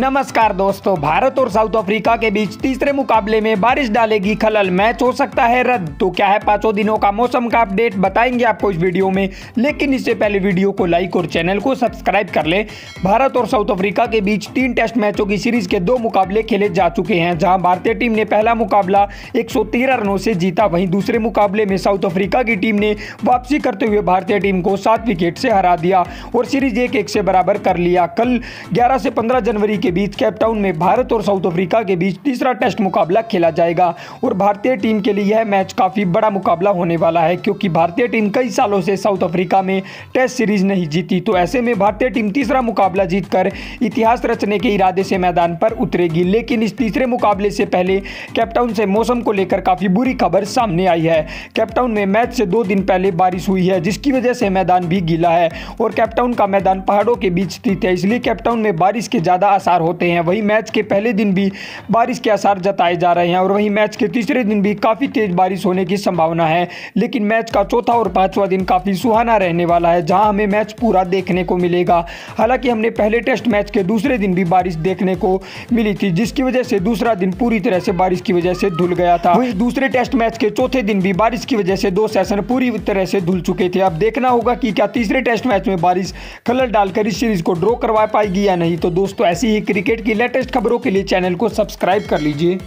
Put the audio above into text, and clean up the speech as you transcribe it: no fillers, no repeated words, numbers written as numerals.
नमस्कार दोस्तों, भारत और साउथ अफ्रीका के बीच तीसरे मुकाबले में बारिश डालेगी खलल, मैच हो सकता है रद्द। तो क्या है 5 दिनों का मौसम का अपडेट बताएंगे आपको इस वीडियो में, लेकिन इससे पहले वीडियो को लाइक और चैनल को सब्सक्राइब कर लें। भारत और साउथ अफ्रीका के बीच 3 टेस्ट मैचों की सीरीज के 2 मुकाबले खेले जा चुके हैं, जहां भारतीय टीम ने पहला मुकाबला 113 रनों से जीता। वहीं दूसरे मुकाबले में साउथ अफ्रीका की टीम ने वापसी करते हुए भारतीय टीम को 7 विकेट से हरा दिया और सीरीज 1-1 से बराबर कर लिया। कल 11 से 15 जनवरी के बीच कैपटाउन में भारत और साउथ अफ्रीका के बीच तीसरा टेस्ट मुकाबला खेला जाएगा और भारतीय टीम के लिए यह मैच काफी बड़ा मुकाबला होने वाला है, क्योंकि भारतीय टीम कई सालों से साउथ अफ्रीका में टेस्ट सीरीज नहीं जीती। तो ऐसे में भारतीय टीम तीसरा मुकाबला जीतकर इतिहास रचने के इरादे से मैदान पर उतरेगी। लेकिन इस तीसरे मुकाबले से पहले कैपटाउन से मौसम को लेकर काफी बुरी खबर सामने आई है। कैपटाउन में मैच से 2 दिन पहले बारिश हुई है, जिसकी वजह से मैदान भी गीला है और कैपटाउन का मैदान पहाड़ों के बीच स्थित है, इसलिए कैपटाउन में बारिश के ज्यादा आसार होते हैं। वहीं मैच के पहले दिन भी बारिश के आसार जताए जा रहे हैं और वहीं मैच के तीसरे दिन भी काफी तेज बारिश होने की संभावना है। लेकिन मैच का चौथा और 5वां दिन काफी सुहाना रहने वाला है, जहां हमें मैच पूरा देखने को मिलेगा। हालांकि हमने पहले टेस्ट मैच के दूसरे दिन भी बारिश देखने को मिली थी, जिसकी वजह से दूसरा दिन पूरी तरह से बारिश की वजह से धुल गया था। वहीं दूसरे टेस्ट मैच के चौथे दिन भी बारिश की वजह से 2 सेशन पूरी तरह से धुल चुके थे। अब देखना होगा कि क्या तीसरे टेस्ट मैच में बारिश खलल डालकर इस सीरीज को ड्रॉ करवा पाएगी या नहीं। तो दोस्तों, ऐसी ही क्रिकेट की लेटेस्ट खबरों के लिए चैनल को सब्सक्राइब कर लीजिए।